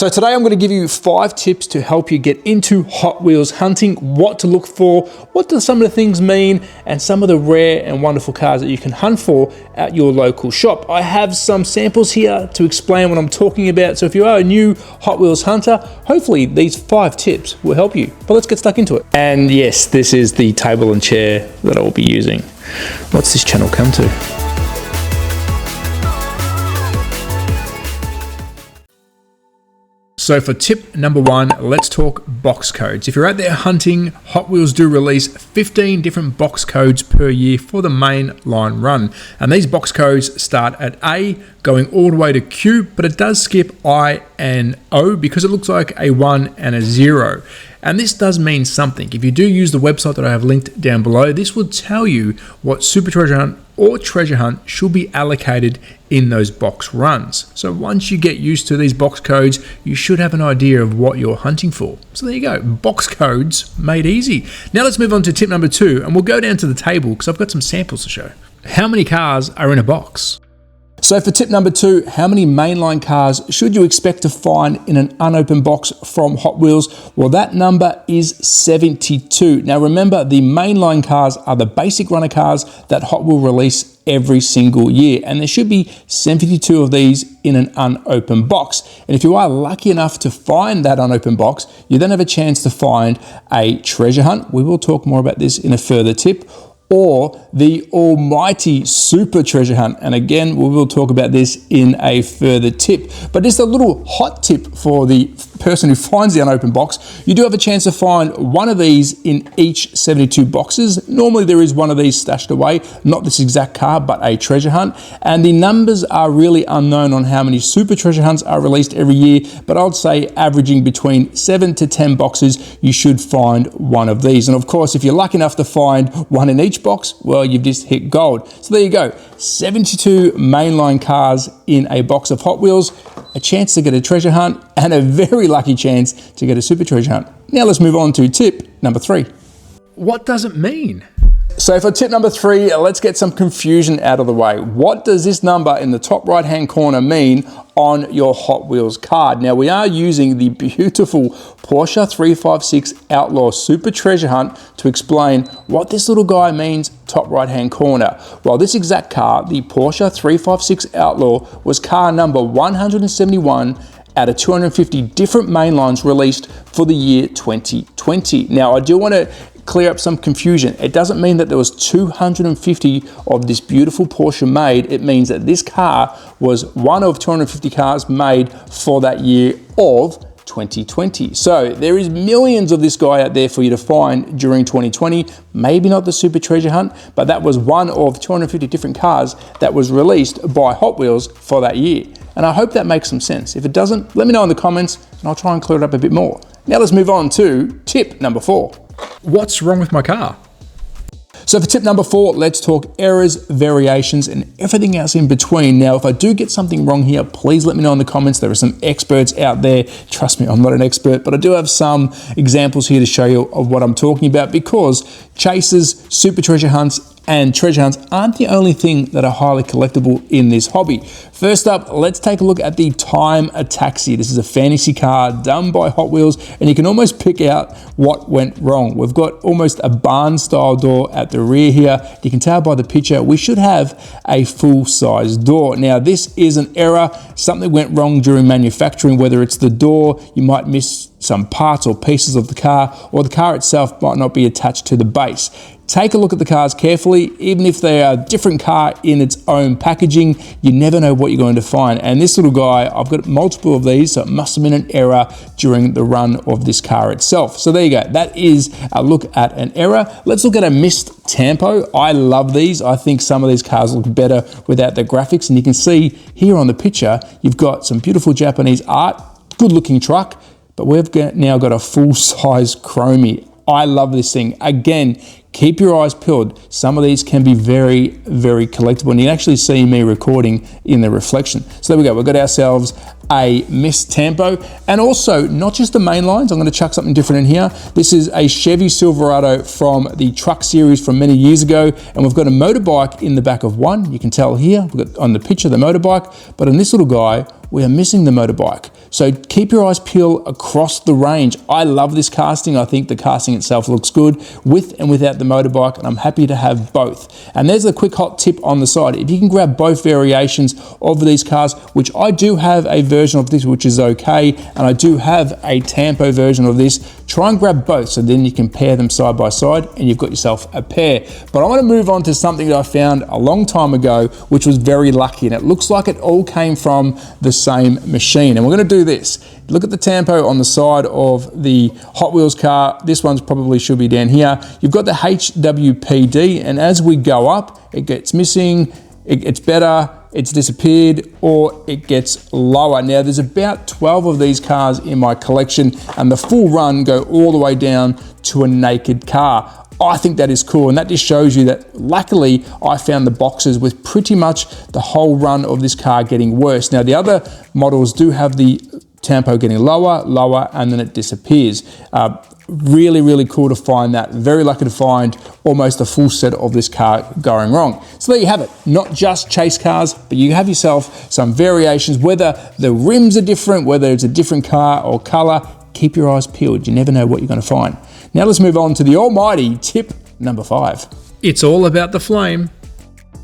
So today I'm going to give you 5 tips to help you get into Hot Wheels hunting, what to look for, what do some of the things mean, and some of the rare and wonderful cars that you can hunt for at your local shop. I have some samples here to explain what I'm talking about. So if you are a new Hot Wheels hunter, hopefully these 5 tips will help you. But let's get stuck into it. And yes, this is the table and chair that I will be using. What's this channel come to? So for tip number 1, let's talk box codes. If you're out there hunting, Hot Wheels do release 15 different box codes per year for the Mainline run. And these box codes start at A, going all the way to Q, but it does skip I and O because it looks like a 1 and a 0. And this does mean something. If you do use the website that I have linked down below, this will tell you what super treasure hunt or treasure hunt should be allocated in those box runs. So once you get used to these box codes, you should have an idea of what you're hunting for. So there you go, box codes made easy. Now let's move on to tip number 2, and we'll go down to the table because I've got some samples to show. How many cars are in a box? So for tip number 2, how many Mainline cars should you expect to find in an unopened box from Hot Wheels? Well, that number is 72. Now remember, the Mainline cars are the basic runner cars that Hot Wheels release every single year, and there should be 72 of these in an unopened box. And if you are lucky enough to find that unopened box, you then have a chance to find a treasure hunt. We will talk more about this in a further tip, or the almighty super treasure hunt. And again, we will talk about this in a further tip. But just a little hot tip for the person who finds the unopened box, you do have a chance to find one of these in each 72 boxes. Normally there is one of these stashed away, not this exact car, but a treasure hunt. And the numbers are really unknown on how many super treasure hunts are released every year, but I'd say averaging between 7 to 10 boxes, you should find one of these. And of course, if you're lucky enough to find one in each box, well, you've just hit gold. So there you go, 72 Mainline cars in a box of Hot Wheels, a chance to get a treasure hunt, and a very lucky chance to get a super treasure hunt. Now let's move on to tip number 3. What does it mean? So for tip number 3, let's get some confusion out of the way. What does this number in the top right hand corner mean on your Hot Wheels card? Now we are using the beautiful Porsche 356 Outlaw Super Treasure Hunt to explain what this little guy means top right hand corner. Well, this exact car, the Porsche 356 Outlaw, was car number 171 out of 250 different Mainlines released for the year 2020. Now I do want to clear up some confusion. It doesn't mean that there was 250 of this beautiful Porsche made. It means that this car was one of 250 cars made for that year of 2020. So there is millions of this guy out there for you to find during 2020. Maybe not the super treasure hunt, but that was one of 250 different cars that was released by Hot Wheels for that year. And I hope that makes some sense. If it doesn't, let me know in the comments and I'll try and clear it up a bit more. Now let's move on to tip number 4. What's wrong with my car? So for tip number 4, let's talk errors, variations, and everything else in between. Now, if I do get something wrong here, please let me know in the comments. There are some experts out there. Trust me, I'm not an expert, but I do have some examples here to show you of what I'm talking about, because chases, super treasure hunts, and treasure hunts aren't the only thing that are highly collectible in this hobby. First up, let's take a look at the Time Taxi. This is a fantasy car done by Hot Wheels, and you can almost pick out what went wrong. We've got almost a barn style door at the rear here. You can tell by the picture we should have a full size door. Now this is an error. Something went wrong during manufacturing, whether it's the door, you might miss some parts or pieces of the car, or the car itself might not be attached to the base. Take a look at the cars carefully. Even if they are a different car in its own packaging, you never know what you're going to find. And this little guy, I've got multiple of these, so it must have been an error during the run of this car itself. So there you go, that is a look at an error. Let's look at a missed tampo. I love these. I think some of these cars look better without the graphics, and you can see here on the picture, you've got some beautiful Japanese art, good looking truck, but we've now got a full-size chromie. I love this thing. Again, keep your eyes peeled. Some of these can be very, very collectible, and you can actually see me recording in the reflection. So there we go, we've got ourselves a missed tampo, and also not just the main lines. I'm going to chuck something different in here. This is a Chevy Silverado from the truck series from many years ago, and we've got a motorbike in the back of one. You can tell here, we've got on the picture the motorbike, but on this little guy, we are missing the motorbike. So keep your eyes peeled across the range. I love this casting. I think the casting itself looks good with and without the motorbike, and I'm happy to have both. And there's a quick hot tip on the side. If you can grab both variations of these cars, which I do have a version of this, which is okay, and I do have a tampo version of this, try and grab both so then you can pair them side by side and you've got yourself a pair. But I want to move on to something that I found a long time ago, which was very lucky, and it looks like it all came from the same machine. And we're going to do this. Look at the tampo on the side of the Hot Wheels car. This one's probably should be down here. You've got the HWPD, and as we go up, it gets missing, it gets better, it's disappeared, or it gets lower. Now there's about 12 of these cars in my collection, and the full run go all the way down to a naked car. I think that is cool, and that just shows you that luckily I found the boxes with pretty much the whole run of this car getting worse. Now the other models do have the tampo getting lower, and then it disappears. Really, really cool to find that. Very lucky to find almost a full set of this car going wrong. So there you have it. Not just chase cars, but you have yourself some variations, whether the rims are different, whether it's a different car or color. Keep your eyes peeled. You never know what you're going to find. Now let's move on to the almighty tip number 5. It's all about the flame.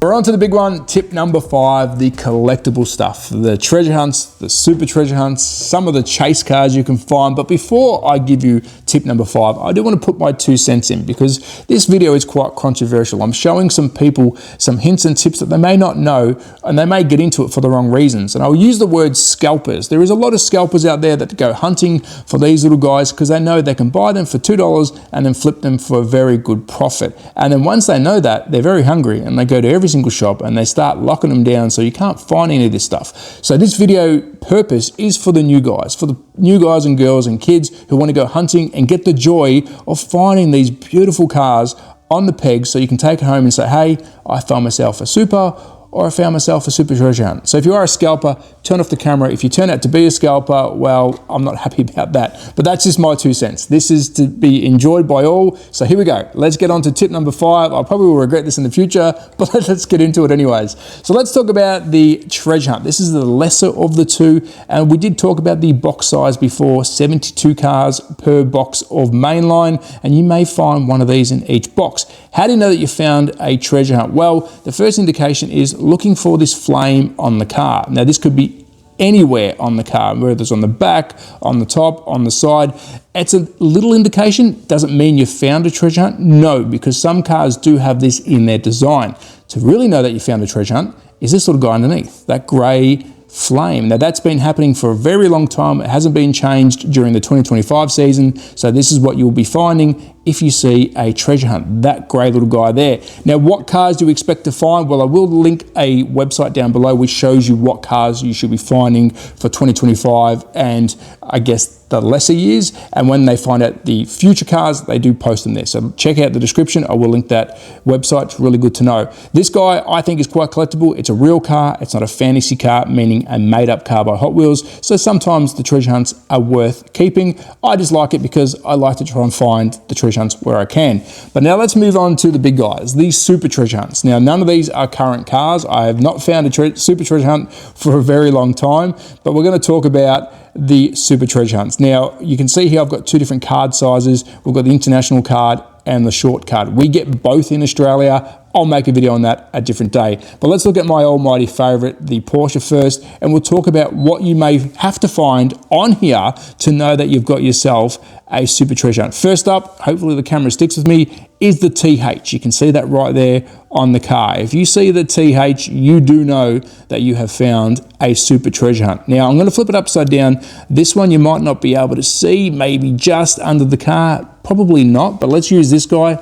We're on to the big one, tip number 5, the collectible stuff, the treasure hunts, the super treasure hunts, some of the chase cars you can find. But before I give you tip number 5, I do want to put my 2 cents in, because this video is quite controversial. I'm showing some people some hints and tips that they may not know, and they may get into it for the wrong reasons. And I'll use the word scalpers. There is a lot of scalpers out there that go hunting for these little guys because they know they can buy them for $2 and then flip them for a very good profit. And then once they know that, they're very hungry and they go to every single shop and they start locking them down, so you can't find any of this stuff. So this video purpose is for the new guys and girls and kids who want to go hunting and get the joy of finding these beautiful cars on the pegs, so you can take it home and say, hey, I found myself a super, or I found myself a super treasure hunt. So if you are a scalper, turn off the camera. If you turn out to be a scalper, well, I'm not happy about that. But that's just my 2 cents. This is to be enjoyed by all. So here we go. Let's get on to tip number 5. I probably will regret this in the future, but let's get into it anyways. So let's talk about the treasure hunt. This is the lesser of the two. And we did talk about the box size before, 72 cars per box of Mainline. And you may find one of these in each box. How do you know that you found a treasure hunt? Well, the first indication is looking for this flame on the car. Now this could be anywhere on the car, whether it's on the back, on the top, on the side. It's a little indication. Doesn't mean you found a treasure hunt. No, because some cars do have this in their design. To really know that you found a treasure hunt is this little guy underneath, that grey flame. Now that's been happening for a very long time. It hasn't been changed during the 2025 season. So this is what you'll be finding if you see a treasure hunt, that grey little guy there. Now, what cars do you expect to find? Well, I will link a website down below which shows you what cars you should be finding for 2025 and I guess the lesser years. And when they find out the future cars, they do post them there. So check out the description. I will link that website. It's really good to know. This guy I think is quite collectible. It's a real car. It's not a fantasy car, meaning a made up car by Hot Wheels. So sometimes the treasure hunts are worth keeping. I just like it because I like to try and find the treasure hunts where I can. But now let's move on to the big guys, these super treasure hunts. Now, none of these are current cars. I have not found a super treasure hunt for a very long time, but we're going to talk about the super treasure hunts. Now, you can see here I've got 2 different card sizes. We've got the international card and the short card. We get both in Australia. I'll make a video on that a different day. But let's look at my almighty favorite, the Porsche first, and we'll talk about what you may have to find on here to know that you've got yourself a super treasure hunt. First up, hopefully the camera sticks with me, is the TH. You can see that right there on the car. If you see the TH, you do know that you have found a super treasure hunt. Now, I'm going to flip it upside down. This one you might not be able to see, maybe just under the car, probably not, but let's use this guy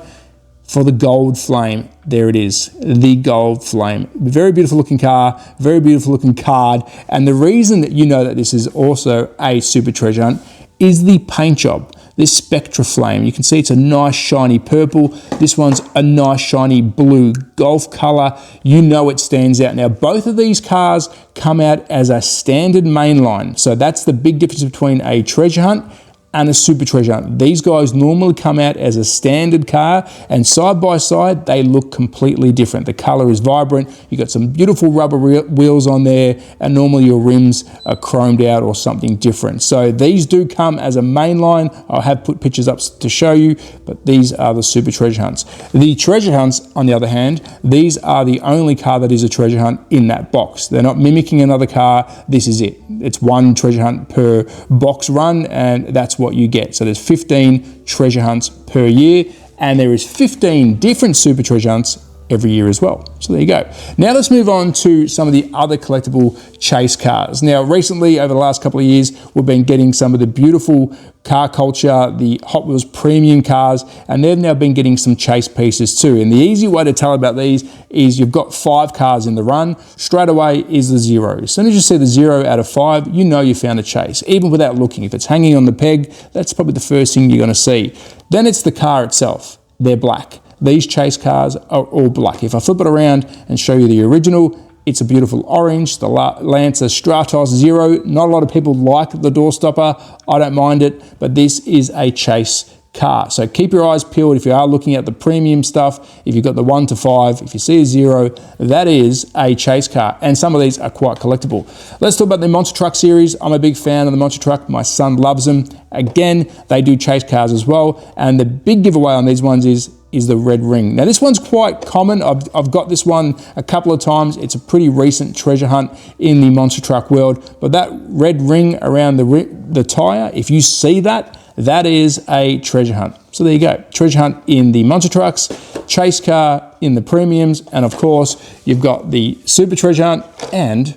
for the gold flame. There it is, the gold flame. Very beautiful looking car, very beautiful looking card. And the reason that you know that this is also a super treasure hunt is the paint job. This Spectra Flame, you can see it's a nice shiny purple. This one's a nice shiny blue golf color. You know it stands out. Now, both of these cars come out as a standard mainline. So that's the big difference between a treasure hunt and a super treasure hunt. These guys normally come out as a standard car, and side by side they look completely different. The color is vibrant, you got some beautiful rubber wheels on there, and normally your rims are chromed out or something different. So these do come as a mainline. I have put pictures up to show you, but these are the super treasure hunts. The treasure hunts, on the other hand, these are the only car that is a treasure hunt in that box. They're not mimicking another car. This is it. It's one treasure hunt per box run, and that's what you get. So there's 15 treasure hunts per year, and there is 15 different super treasure hunts every year as well. So there you go. Now let's move on to some of the other collectible chase cars. Now recently, over the last couple of years, we've been getting some of the beautiful car culture, the Hot Wheels premium cars, and they've now been getting some chase pieces too. And the easy way to tell about these is you've got 5 cars in the run, straight away is the 0. As soon as you see the 0 out of 5, you know you found a chase, even without looking. If it's hanging on the peg, that's probably the first thing you're gonna see. Then it's the car itself. They're black. These chase cars are all black. If I flip it around and show you the original, it's a beautiful orange, the Lancer Stratos 0. Not a lot of people like the doorstopper. I don't mind it, but this is a chase car. So keep your eyes peeled if you are looking at the premium stuff. If you've got the 1 to 5, if you see a 0, that is a chase car. And some of these are quite collectible. Let's talk about the Monster Truck series. I'm a big fan of the Monster Truck. My son loves them. Again, they do chase cars as well. And the big giveaway on these ones is the red ring. Now this one's quite common. I've got this one a couple of times. It's a pretty recent treasure hunt in the Monster Truck world. But that red ring around the tire, if you see that, that is a treasure hunt. So there you go. Treasure hunt in the Monster Trucks, chase car in the premiums, and of course, you've got the super treasure hunt and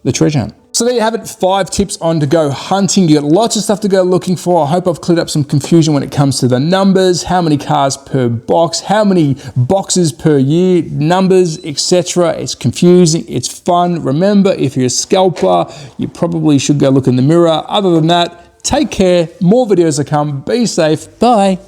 the treasure hunt. So there you have it, 5 tips on to go hunting. You got lots of stuff to go looking for. I hope I've cleared up some confusion when it comes to the numbers, how many cars per box, how many boxes per year, numbers, etc. It's confusing, it's fun. Remember, if you're a scalper, you probably should go look in the mirror. Other than that, take care, more videos to come, be safe, bye.